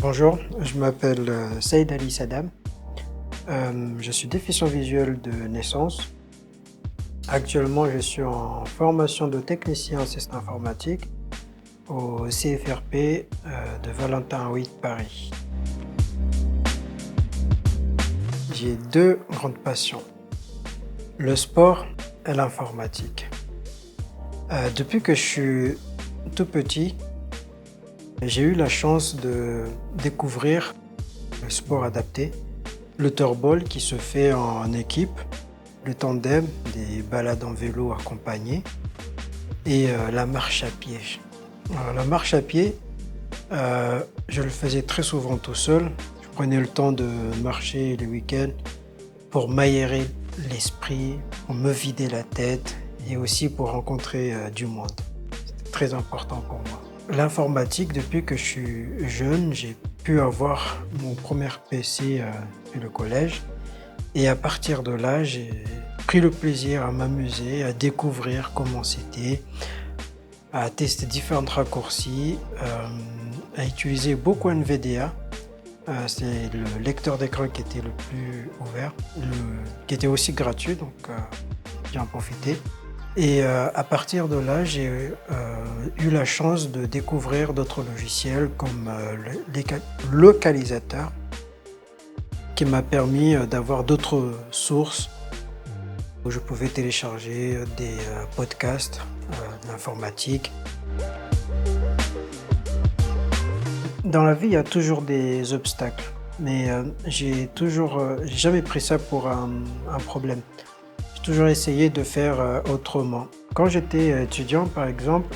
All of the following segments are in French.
Bonjour, je m'appelle Saïd Ali Sadam. Je suis déficient visuel de naissance. Actuellement, je suis en formation de technicien en système informatique au CFRP de Valentin Haüy Paris. J'ai deux grandes passions, le sport et l'informatique. Depuis que je suis tout petit, j'ai eu la chance de découvrir le sport adapté, le turball qui se fait en équipe, le tandem, des balades en vélo accompagnées et la marche à pied. Alors, la marche à pied, je le faisais très souvent tout seul. Je prenais le temps de marcher les week-ends pour m'aérer l'esprit, pour me vider la tête et aussi pour rencontrer du monde. C'était très important pour moi. L'informatique, depuis que je suis jeune, j'ai pu avoir mon premier PC depuis le collège. Et à partir de là, j'ai pris le plaisir à m'amuser, à découvrir comment c'était, à tester différents raccourcis, à utiliser beaucoup NVDA. C'est le lecteur d'écran qui était le plus ouvert, qui était aussi gratuit, donc j'ai en profité. Et à partir de là, j'ai eu la chance de découvrir d'autres logiciels comme le localisateur qui m'a permis d'avoir d'autres sources où je pouvais télécharger des podcasts d'informatique. Dans la vie, il y a toujours des obstacles, mais j'ai jamais pris ça pour un problème. J'ai toujours essayé de faire autrement. Quand j'étais étudiant, par exemple,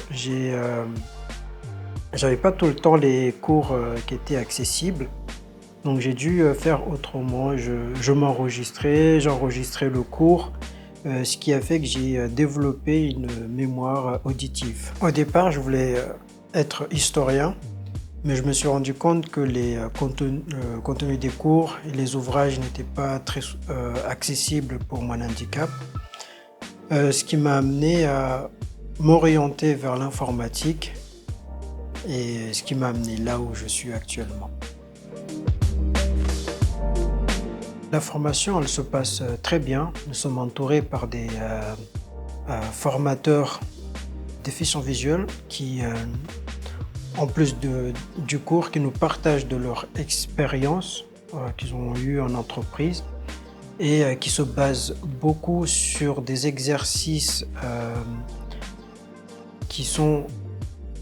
j'avais pas tout le temps les cours qui étaient accessibles. Donc j'ai dû faire autrement. J'enregistrais le cours, ce qui a fait que j'ai développé une mémoire auditive. Au départ, je voulais être historien, mais je me suis rendu compte que les contenus des cours et les ouvrages n'étaient pas très accessibles pour mon handicap, ce qui m'a amené à m'orienter vers l'informatique et ce qui m'a amené là où je suis actuellement. La formation, elle se passe très bien. Nous sommes entourés par des formateurs déficients visuels qui, en plus du cours, qui nous partagent de leur expérience qu'ils ont eue en entreprise et qui se basent beaucoup sur des exercices qui sont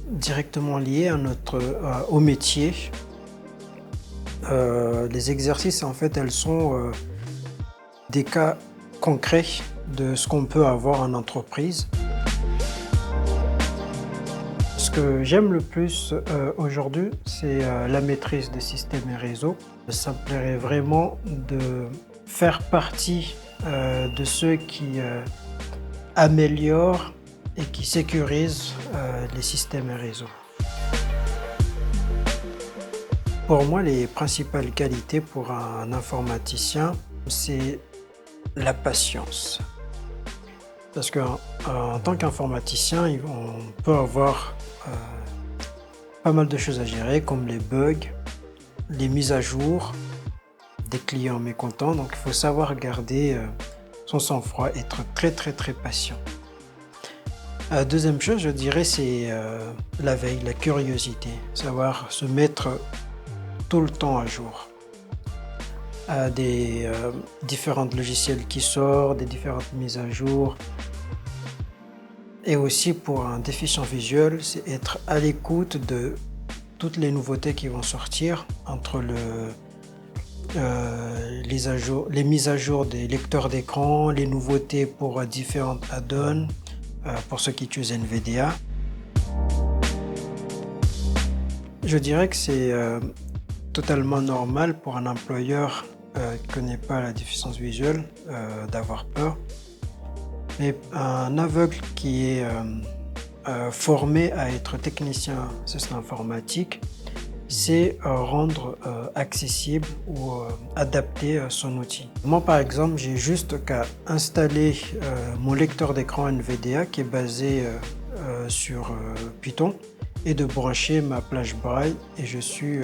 directement liés au métier. Les exercices, en fait, elles sont des cas concrets de ce qu'on peut avoir en entreprise. Ce que j'aime le plus aujourd'hui, c'est la maîtrise des systèmes et réseaux. Ça me plairait vraiment de faire partie de ceux qui améliorent et qui sécurisent les systèmes et réseaux. Pour moi, les principales qualités pour un informaticien, c'est la patience. Parce qu'en tant qu'informaticien, on peut avoir pas mal de choses à gérer, comme les bugs, les mises à jour, des clients mécontents. Donc il faut savoir garder son sang-froid, être très patient. Deuxième chose, je dirais, c'est la veille, la curiosité, savoir se mettre tout le temps à jour. Des différents logiciels qui sortent, des différentes mises à jour. Et aussi pour un déficient visuel, c'est être à l'écoute de toutes les nouveautés qui vont sortir entre les mises à jour des lecteurs d'écran, les nouveautés pour différents add-ons, pour ceux qui utilisent NVDA. Je dirais que c'est totalement normal pour un employeur qui ne connaît pas la déficience visuelle d'avoir peur. Mais un aveugle qui est formé à être technicien système informatique, c'est rendre accessible ou adapter son outil. Moi par exemple, j'ai juste qu'à installer mon lecteur d'écran NVDA qui est basé sur Python et de brancher ma plage braille et je suis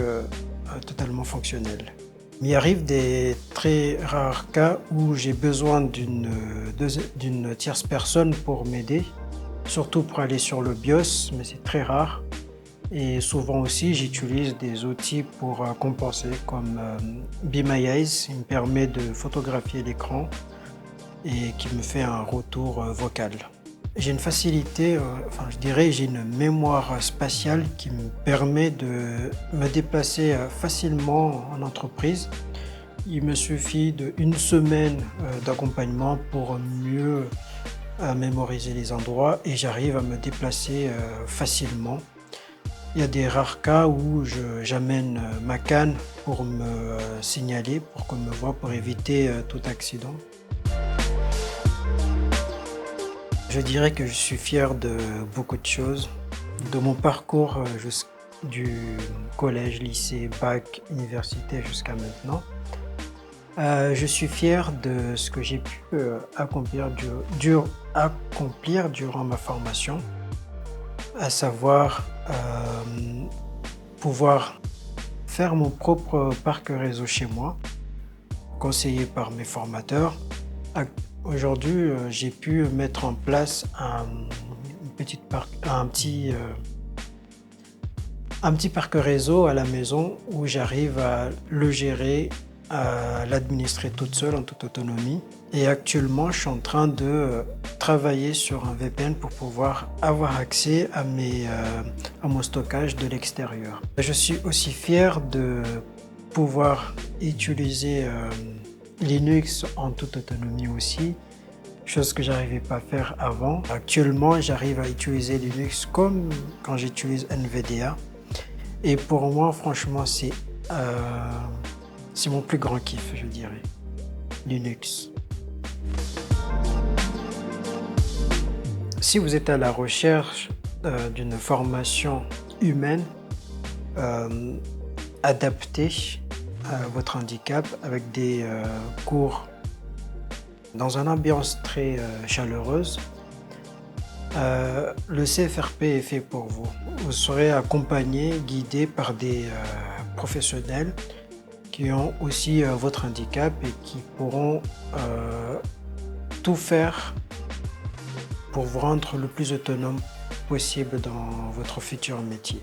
totalement fonctionnel. Il y arrive des très rares cas où j'ai besoin d'une tierce personne pour m'aider, surtout pour aller sur le BIOS, mais c'est très rare. Et souvent aussi, j'utilise des outils pour compenser, comme Be My Eyes, qui me permet de photographier l'écran et qui me fait un retour vocal. J'ai une facilité, je dirais, j'ai une mémoire spatiale qui me permet de me déplacer facilement en entreprise. Il me suffit d'une semaine d'accompagnement pour mieux mémoriser les endroits et j'arrive à me déplacer facilement. Il y a des rares cas où j'amène ma canne pour me signaler, pour qu'on me voie, pour éviter tout accident. Je dirais que je suis fier de beaucoup de choses, de mon parcours du collège, lycée, bac, université jusqu'à maintenant. Je suis fier de ce que j'ai pu accomplir durant ma formation, à savoir pouvoir faire mon propre parc réseau chez moi, conseillé par mes formateurs. Aujourd'hui, j'ai pu mettre en place un petit parc réseau à la maison où j'arrive à le gérer, à l'administrer toute seule en toute autonomie. Et actuellement, je suis en train de travailler sur un VPN pour pouvoir avoir accès à mon stockage de l'extérieur. Je suis aussi fier de pouvoir utiliser Linux en toute autonomie aussi, chose que j'arrivais pas à faire avant. Actuellement, j'arrive à utiliser Linux comme quand j'utilise NVDA. Et pour moi, franchement, c'est mon plus grand kiff, je dirais, Linux. Si vous êtes à la recherche d'une formation humaine adaptée à votre handicap, avec des cours dans une ambiance très chaleureuse, le CFRP est fait pour vous. Vous serez accompagné, guidé par des professionnels qui ont aussi votre handicap et qui pourront tout faire pour vous rendre le plus autonome possible dans votre futur métier.